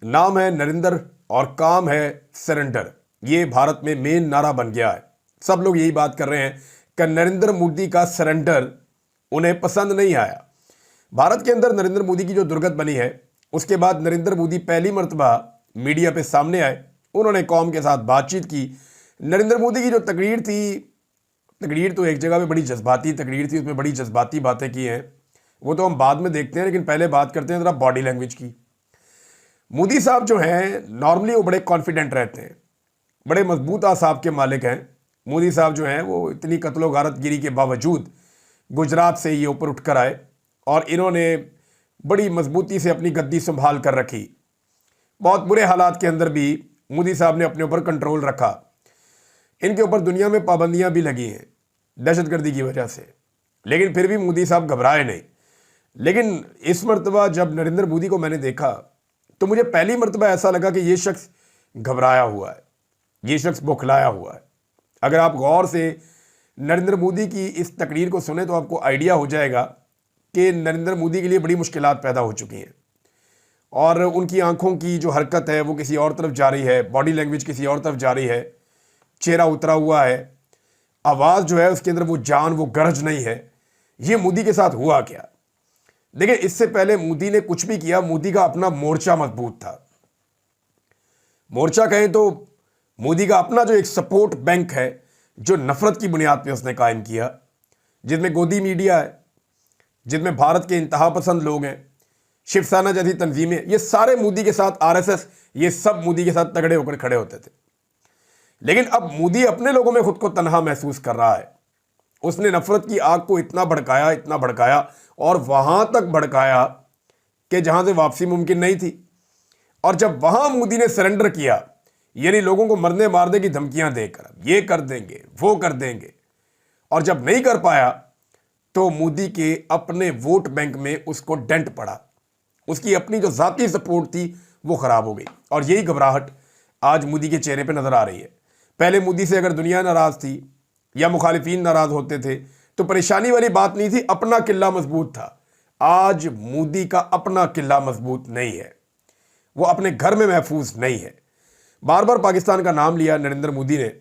नाम है नरेंद्र और काम है सरेंडर। ये भारत में मेन नारा बन गया है। सब लोग यही बात कर रहे हैं कि नरेंद्र मोदी का सरेंडर उन्हें पसंद नहीं आया। भारत के अंदर नरेंद्र मोदी की जो दुर्गत बनी है, उसके बाद नरेंद्र मोदी पहली मर्तबा मीडिया पे सामने आए। उन्होंने कौम के साथ बातचीत की। नरेंद्र मोदी की जो तकरीर थी, तकरीर तो एक जगह पे बड़ी जज्बाती तकरीर थी, उसमें बड़ी जज्बाती बातें की हैं, वो तो हम बाद में देखते हैं। लेकिन पहले बात करते हैं ज़रा बॉडी लैंग्वेज की। मोदी साहब जो हैं नॉर्मली वो बड़े कॉन्फिडेंट रहते हैं, बड़े मजबूत आसाब के मालिक हैं। मोदी साहब जो हैं वो इतनी कत्लो गारत गिरी के बावजूद गुजरात से ये ऊपर उठकर आए और इन्होंने बड़ी मजबूती से अपनी गद्दी संभाल कर रखी। बहुत बुरे हालात के अंदर भी मोदी साहब ने अपने ऊपर कंट्रोल रखा। इनके ऊपर दुनिया में पाबंदियां भी लगी हैं दहशतगर्दी की वजह से, लेकिन फिर भी मोदी साहब घबराए नहीं। लेकिन इस मर्तबा जब नरेंद्र मोदी को मैंने देखा तो मुझे पहली मर्तबा ऐसा लगा कि ये शख्स घबराया हुआ है, ये शख्स बौखलाया हुआ है। अगर आप गौर से नरेंद्र मोदी की इस तकरीर को सुने तो आपको आइडिया हो जाएगा कि नरेंद्र मोदी के लिए बड़ी मुश्किलात पैदा हो चुकी हैं और उनकी आंखों की जो हरकत है वो किसी और तरफ जा रही है, बॉडी लैंग्वेज किसी और तरफ जा रही है, चेहरा उतरा हुआ है, आवाज़ जो है उसके अंदर वो जान, वो गरज नहीं है। ये मोदी के साथ हुआ क्या? देखिए, इससे पहले मोदी ने कुछ भी किया, मोदी का अपना मोर्चा मजबूत था। मोर्चा कहें तो मोदी का अपना जो एक सपोर्ट बैंक है जो नफरत की बुनियाद पे उसने कायम किया, जिसमें गोदी मीडिया है, जिसमें भारत के इंतहा पसंद लोग हैं, शिवसेना जैसी तंजीमें, ये सारे मोदी के साथ, आरएसएस, ये सब मोदी के साथ तगड़े होकर खड़े होते थे। लेकिन अब मोदी अपने लोगों में खुद को तन्हा महसूस कर रहा है। उसने नफरत की आग को इतना भड़काया, इतना भड़काया और वहां तक भड़काया कि जहां से वापसी मुमकिन नहीं थी। और जब वहां मोदी ने सरेंडर किया, यानी लोगों को मरने मारने की धमकियां देकर ये कर देंगे, वो कर देंगे, और जब नहीं कर पाया तो मोदी के अपने वोट बैंक में उसको डेंट पड़ा। उसकी अपनी जो जाती सपोर्ट थी वो खराब हो गई और यही घबराहट आज मोदी के चेहरे पे नजर आ रही है। पहले मोदी से अगर दुनिया नाराज थी या मुखालिफिन नाराज होते थे तो परेशानी वाली बात नहीं थी, अपना किला मजबूत था। आज मोदी का अपना किला मजबूत नहीं है, वो अपने घर में महफूज नहीं है। बार बार पाकिस्तान का नाम लिया नरेंद्र मोदी ने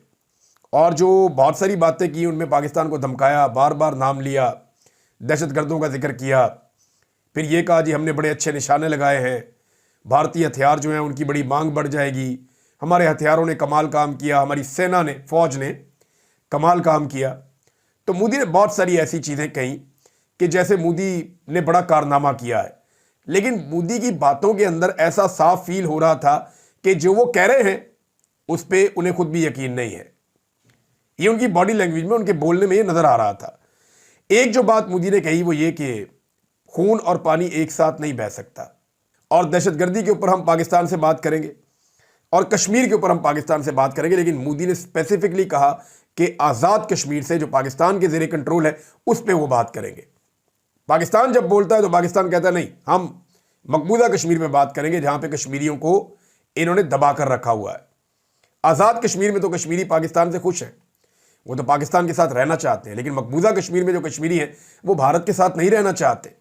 और जो बहुत सारी बातें की उनमें पाकिस्तान को धमकाया, बार बार नाम लिया, दहशतगर्दों का जिक्र किया, फिर ये कहा जी हमने बड़े अच्छे निशाने लगाए हैं, भारतीय हथियार जो हैं उनकी बड़ी मांग बढ़ जाएगी, हमारे हथियारों ने कमाल काम किया, हमारी सेना ने, फौज ने कमाल काम किया। तो मोदी ने बहुत सारी ऐसी चीज़ें कही कि जैसे मोदी ने बड़ा कारनामा किया है। लेकिन मोदी की बातों के अंदर ऐसा साफ फील हो रहा था कि जो वो कह रहे हैं उस पर उन्हें खुद भी यकीन नहीं है। ये उनकी बॉडी लैंग्वेज में, उनके बोलने में ये नजर आ रहा था। एक जो बात मोदी ने कही वो ये कि खून और पानी एक साथ नहीं बह सकता, और दहशतगर्दी के ऊपर हम पाकिस्तान से बात करेंगे और कश्मीर के ऊपर हम पाकिस्तान से बात करेंगे। लेकिन मोदी ने स्पेसिफिकली कहा कि आज़ाद कश्मीर से जो पाकिस्तान के ज़ेरे कंट्रोल है उस पर वो बात करेंगे। पाकिस्तान जब बोलता है तो पाकिस्तान कहता है नहीं, हम मकबूजा कश्मीर में बात करेंगे जहां पे कश्मीरियों को इन्होंने दबा कर रखा हुआ है। आज़ाद कश्मीर में तो कश्मीरी पाकिस्तान से खुश हैं, वो तो पाकिस्तान के साथ रहना चाहते हैं। लेकिन मकबूजा कश्मीर में जो कश्मीरी हैं वो भारत के साथ नहीं रहना चाहते।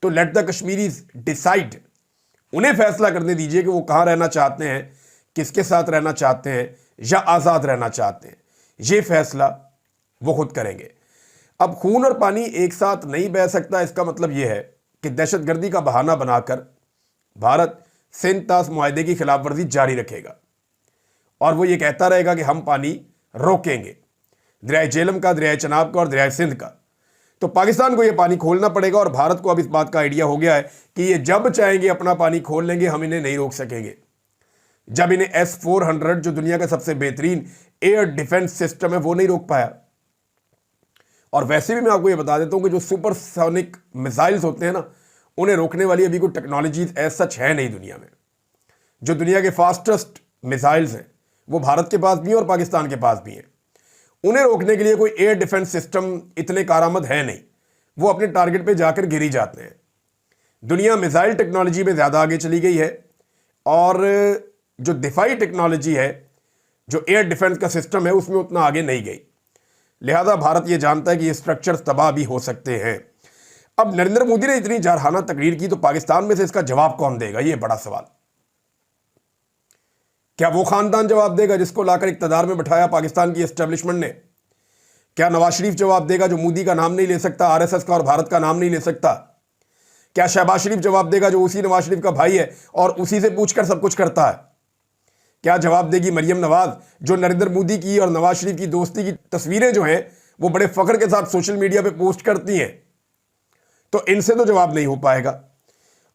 तो लेट द कश्मीरीज डिसाइड, उन्हें फैसला करने दीजिए कि वो कहां रहना चाहते हैं, किसके साथ रहना चाहते हैं या आज़ाद रहना चाहते हैं। ये फैसला वो खुद करेंगे। अब खून और पानी एक साथ नहीं बह सकता, इसका मतलब यह है कि दहशतगर्दी का बहाना बनाकर भारत सिंध तास मुआहदे की खिलाफ वर्जी जारी रखेगा और वो ये कहता रहेगा कि हम पानी रोकेंगे, दरियाए झेलम का, दरियाए चनाब का और दरियाए सिंध का। तो पाकिस्तान को ये पानी खोलना पड़ेगा और भारत को अब इस बात का आइडिया हो गया है कि ये जब चाहेंगे अपना पानी खोल लेंगे, हम इन्हें नहीं रोक सकेंगे। जब इन्हें S-400 जो दुनिया का सबसे बेहतरीन एयर डिफेंस सिस्टम है वो नहीं रोक पाया। और वैसे भी मैं आपको ये बता देता हूं कि जो सुपरसोनिक मिसाइल्स होते हैं ना, उन्हें रोकने वाली अभी कोई टेक्नोलॉजी एज सच है नहीं दुनिया में। जो दुनिया के फास्टेस्ट मिसाइल्स हैं वो भारत के पास भी हैं और पाकिस्तान के पास भी हैं। उन्हें रोकने के लिए कोई एयर डिफेंस सिस्टम इतने कारआमद है नहीं, वो अपने टारगेट पे जाकर गिर ही जाते हैं। दुनिया मिसाइल टेक्नोलॉजी में ज़्यादा आगे चली गई है और जो दिफाई टेक्नोलॉजी है, जो एयर डिफेंस का सिस्टम है, उसमें उतना आगे नहीं गई। लिहाजा भारत ये जानता है कि ये स्ट्रक्चर तबाह भी हो सकते हैं। अब नरेंद्र मोदी ने इतनी जारहाना तकरीर की तो पाकिस्तान में से इसका जवाब कौन देगा, ये बड़ा सवाल। क्या वो खानदान जवाब देगा जिसको लाकर इक्तदार में बिठाया पाकिस्तान की एस्टेब्लिशमेंट ने? क्या नवाज शरीफ जवाब देगा जो मोदी का नाम नहीं ले सकता, आरएसएस का और भारत का नाम नहीं ले सकता? क्या शहबाज शरीफ जवाब देगा जो उसी नवाज शरीफ का भाई है और उसी से पूछकर सब कुछ करता है? क्या जवाब देगी मरियम नवाज जो नरेंद्र मोदी की और नवाज शरीफ की दोस्ती की तस्वीरें जो हैं वो बड़े फख्र के साथ सोशल मीडिया पे पोस्ट करती हैं? तो इनसे तो जवाब नहीं हो पाएगा।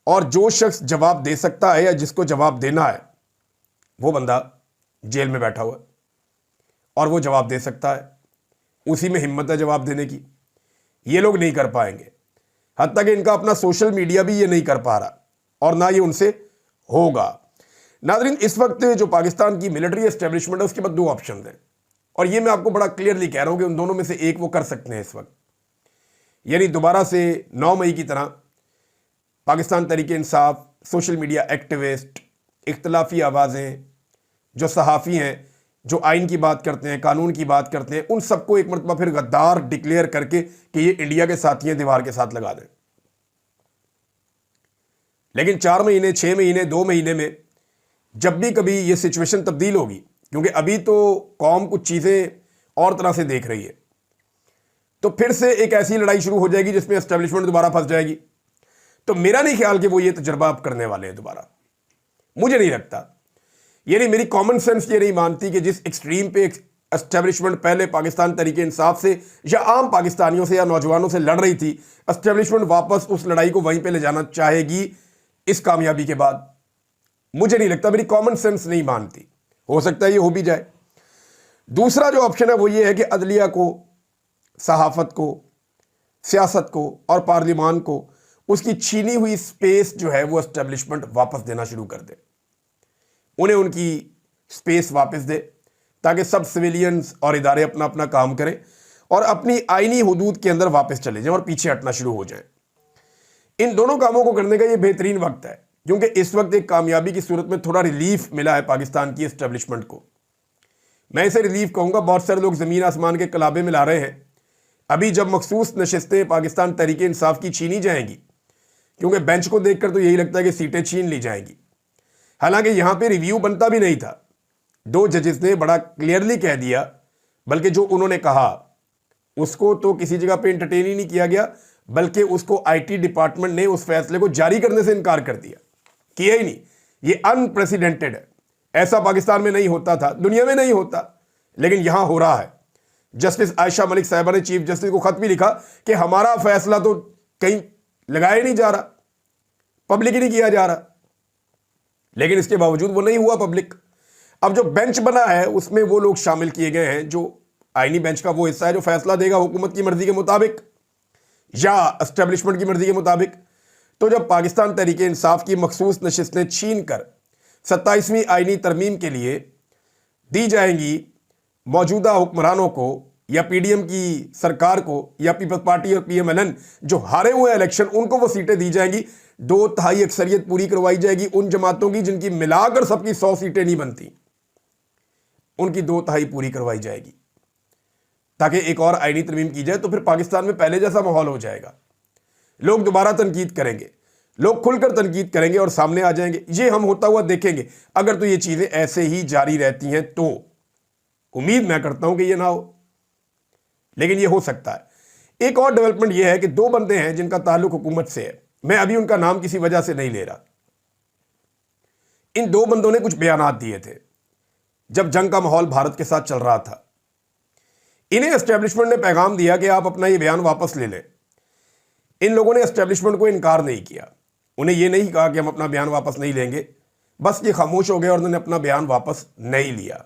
और जो शख्स जवाब दे सकता है या जिसको जवाब देना है वो बंदा जेल में बैठा हुआ है और वो जवाब दे सकता है, उसी में हिम्मत है जवाब देने की। ये लोग नहीं कर पाएंगे, हत्ता कि इनका अपना सोशल मीडिया भी ये नहीं कर पा रहा और ना ये उनसे होगा। नाज़रीन, इस वक्त जो पाकिस्तान की मिलिट्री एस्टेब्लिशमेंट है उसके बाद दो ऑप्शन हैं और ये मैं आपको बड़ा क्लियरली कह रहा हूं कि उन दोनों में से एक वो कर सकते हैं इस वक्त। यानी दोबारा से 9 मई की तरह Pakistan Tehreek Insaf, social media activist, इख्तलाफी आवाज़ें, जो सहाफ़ी हैं, जो आइन की बात करते हैं, कानून की बात करते हैं, उन सबको एक मरतबा फिर गद्दार डिक्लेयर करके कि ये इंडिया के साथी हैं, दीवार के साथ लगा दें। लेकिन 4 महीने, 6 महीने, 2 महीने में जब भी कभी ये सिचुएशन तब्दील होगी, क्योंकि अभी तो कौम कुछ चीज़ें और तरह से देख रही है, तो फिर से एक ऐसी लड़ाई शुरू हो जाएगी जिसमें एस्टेब्लिशमेंट दोबारा फंस जाएगी। तो मेरा नहीं ख्याल कि वो ये तजर्बा आप करने वाले हैं दोबारा, मुझे नहीं लगता। यानी मेरी कॉमन सेंस ये नहीं मानती कि जिस एक्सट्रीम पे एस्टेब्लिशमेंट पहले पाकिस्तान तरीके इंसाफ से या आम पाकिस्तानियों से या नौजवानों से लड़ रही थी, एस्टेब्लिशमेंट वापस उस लड़ाई को वहीं पे ले जाना चाहेगी इस कामयाबी के बाद। मुझे नहीं लगता, मेरी कॉमन सेंस नहीं मानती। हो सकता है ये हो भी जाए। दूसरा जो ऑप्शन है वो ये है कि अदलिया को, सहाफत को, सियासत को और पार्लिमान को उसकी छीनी हुई स्पेस जो है वो एस्टेब्लिशमेंट वापस देना शुरू कर दे, उन्हें उनकी स्पेस वापस दे ताकि सब सिविलियंस और इदारे अपना अपना काम करें और अपनी आईनी हुदूद के अंदर वापस चले जाएं और पीछे हटना शुरू हो जाएं। इन दोनों कामों को करने का ये बेहतरीन वक्त है, क्योंकि इस वक्त एक कामयाबी की सूरत में थोड़ा रिलीफ मिला है पाकिस्तान की एस्टेब्लिशमेंट को। मैं इसे रिलीफ कहूँगा। बहुत सारे लोग ज़मीन आसमान के कलाबे में ला रहे हैं। अभी जब मखसूस नशस्तें पाकिस्तान तहरीक इंसाफ की छीनी जाएंगी, क्योंकि बेंच को देखकर तो यही लगता है कि सीटें छीन ली जाएंगी, हालांकि यहां पे रिव्यू बनता भी नहीं था। 2 जजेस ने बड़ा क्लियरली कह दिया, बल्कि जो उन्होंने कहा उसको तो किसी जगह पे एंटरटेन ही नहीं किया गया, बल्कि उसको आईटी डिपार्टमेंट ने उस फैसले को जारी करने से इनकार कर दिया, किया ही नहीं। ये अनप्रेसिडेंटेड है, ऐसा पाकिस्तान में नहीं होता था, दुनिया में नहीं होता, लेकिन यहां हो रहा है। जस्टिस आयशा मलिक साहिबा ने चीफ जस्टिस को खत भी लिखा कि हमारा फैसला तो कहीं लगाया नहीं जा रहा, पब्लिक ही नहीं किया जा रहा, लेकिन इसके बावजूद वो नहीं हुआ पब्लिक। अब जो बेंच बना है उसमें वो लोग शामिल किए गए हैं जो आईनी बेंच का वो हिस्सा है जो फैसला देगा हुकूमत की मर्जी के मुताबिक या एस्टेब्लिशमेंट की मर्जी के मुताबिक। तो जब पाकिस्तान तहरीक इंसाफ की मखसूस नशिस्तें छीन कर 27वीं आईनी तरमीम के लिए दी जाएंगी मौजूदा हुक्मरानों को या पीडीएम की सरकार को या पीपल्स पार्टी और पीएमएलएन जो हारे हुए इलेक्शन, उनको वो सीटें दी जाएंगी। 2/3 अक्सरियत पूरी करवाई जाएगी उन जमातों की जिनकी मिलाकर सबकी 100 सीटें नहीं बनती, उनकी 2/3 पूरी करवाई जाएगी ताकि एक और आईनी तरमीम की जाए। तो फिर पाकिस्तान में पहले जैसा माहौल हो जाएगा। लोग दोबारा तनकीद करेंगे, लोग खुलकर तनकीद करेंगे और सामने आ जाएंगे। ये हम होता हुआ देखेंगे। अगर तो ये चीजें ऐसे ही जारी रहती हैं तो उम्मीद मैं करता हूं कि ये ना हो, लेकिन ये हो सकता है। एक और डेवलपमेंट ये है कि 2 बंदे हैं जिनका ताल्लुक हुकूमत से है। मैं अभी उनका नाम किसी वजह से नहीं ले रहा। इन 2 बंदों ने कुछ बयानात दिए थे जब जंग का माहौल भारत के साथ चल रहा था। इन्हें एस्टेब्लिशमेंट ने पैगाम दिया कि आप अपना ये बयान वापस ले लें। इन लोगों ने एस्टेब्लिशमेंट को इनकार नहीं किया। उन्हें यह नहीं कहा कि हम अपना बयान वापस नहीं लेंगे, बस ये खामोश हो गए और उन्होंने अपना बयान वापस नहीं लिया।